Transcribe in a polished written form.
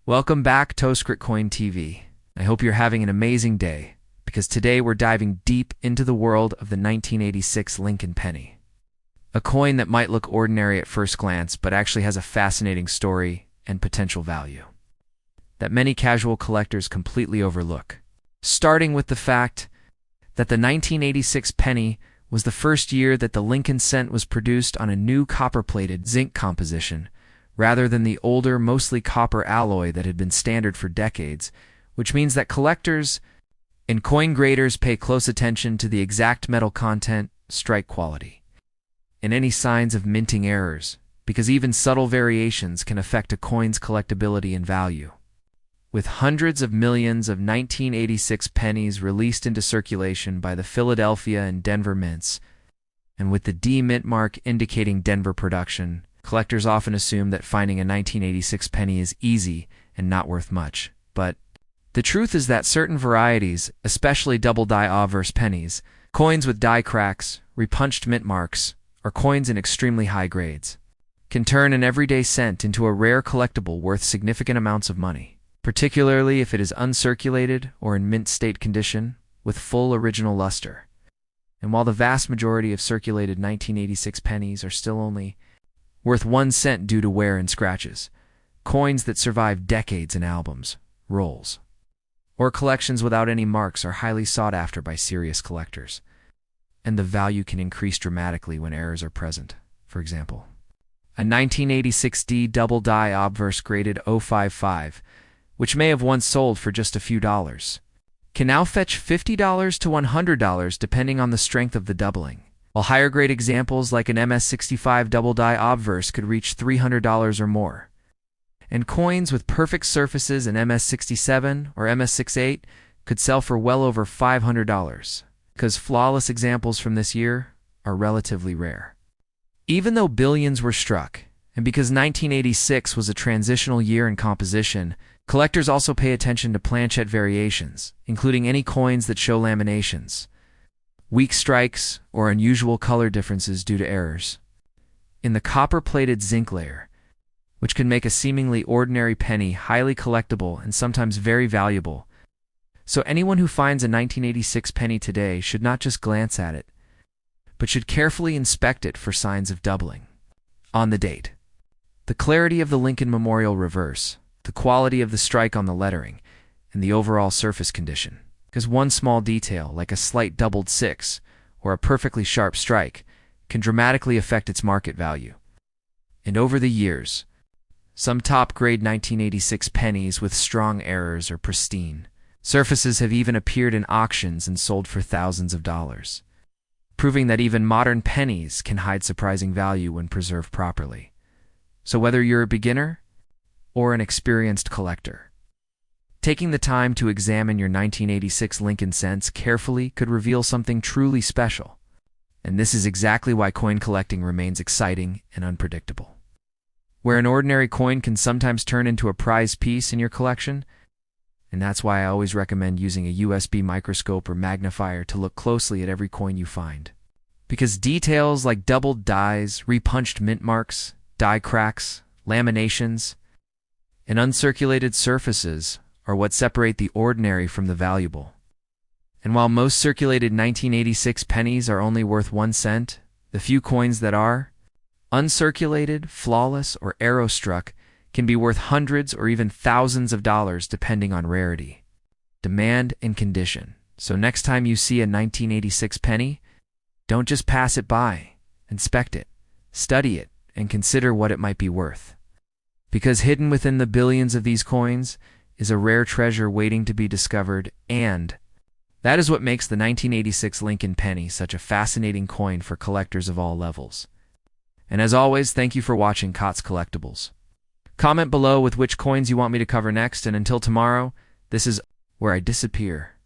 Welcome back, Toastcrit Coin TV. I hope you're having an amazing day, because today we're diving deep into the world of the 1986 Lincoln penny. A coin that might look ordinary at first glance, but actually has a fascinating story and potential value that many casual collectors completely overlook. Starting with the fact that the 1986 penny was the first year that the Lincoln cent was produced on a new copper-plated zinc composition, rather than the older, mostly copper alloy that had been standard for decades, which means that collectors and coin graders pay close attention to the exact metal content, strike quality, and any signs of minting errors, because even subtle variations can affect a coin's collectability and value. With hundreds of millions of 1986 pennies released into circulation by the Philadelphia and Denver mints, and with the D mint mark indicating Denver production, collectors often assume that finding a 1986 penny is easy and not worth much. But the truth is that certain varieties, especially double die obverse pennies, coins with die cracks, repunched mint marks, or coins in extremely high grades, can turn an everyday cent into a rare collectible worth significant amounts of money, particularly if it is uncirculated or in mint state condition with full original luster. And while the vast majority of circulated 1986 pennies are still only worth 1 cent due to wear and scratches, coins that survive decades in albums, rolls, or collections without any marks are highly sought after by serious collectors, and the value can increase dramatically when errors are present. For example, a 1986D double die obverse graded 055, which may have once sold for just a few dollars, can now fetch $50 to $100 depending on the strength of the doubling, while higher grade examples like an MS65 double die obverse could reach $300 or more. And coins with perfect surfaces in MS67 or MS68 could sell for well over $500, because flawless examples from this year are relatively rare. Even though billions were struck, and because 1986 was a transitional year in composition, collectors also pay attention to planchette variations, including any coins that show laminations, weak strikes, or unusual color differences due to errors in the copper-plated zinc layer, which can make a seemingly ordinary penny highly collectible and sometimes very valuable. So anyone who finds a 1986 penny today should not just glance at it, but should carefully inspect it for signs of doubling. On the date, the clarity of the Lincoln Memorial reverse, the quality of the strike on the lettering, and the overall surface condition, because one small detail, like a slight doubled 6 or a perfectly sharp strike, can dramatically affect its market value. And over the years, some top-grade 1986 pennies with strong errors or pristine surfaces have even appeared in auctions and sold for thousands of dollars, proving that even modern pennies can hide surprising value when preserved properly. So whether you're a beginner or an experienced collector, taking the time to examine your 1986 Lincoln cents carefully could reveal something truly special. And this is exactly why coin collecting remains exciting and unpredictable. Where an ordinary coin can sometimes turn into a prize piece in your collection, and that's why I always recommend using a USB microscope or magnifier to look closely at every coin you find. Because details like doubled dies, repunched mint marks, die cracks, laminations, and uncirculated surfaces are what separate the ordinary from the valuable. And while most circulated 1986 pennies are only worth 1 cent, the few coins that are uncirculated, flawless, or arrow-struck can be worth hundreds or even thousands of dollars depending on rarity, demand, and condition. So next time you see a 1986 penny, don't just pass it by. Inspect it, study it, and consider what it might be worth. Because hidden within the billions of these coins is a rare treasure waiting to be discovered, and that is what makes the 1986 Lincoln penny such a fascinating coin for collectors of all levels. And as always, thank you for watching COTS Collectibles. Comment below with which coins you want me to cover next, and until tomorrow, this is where I disappear.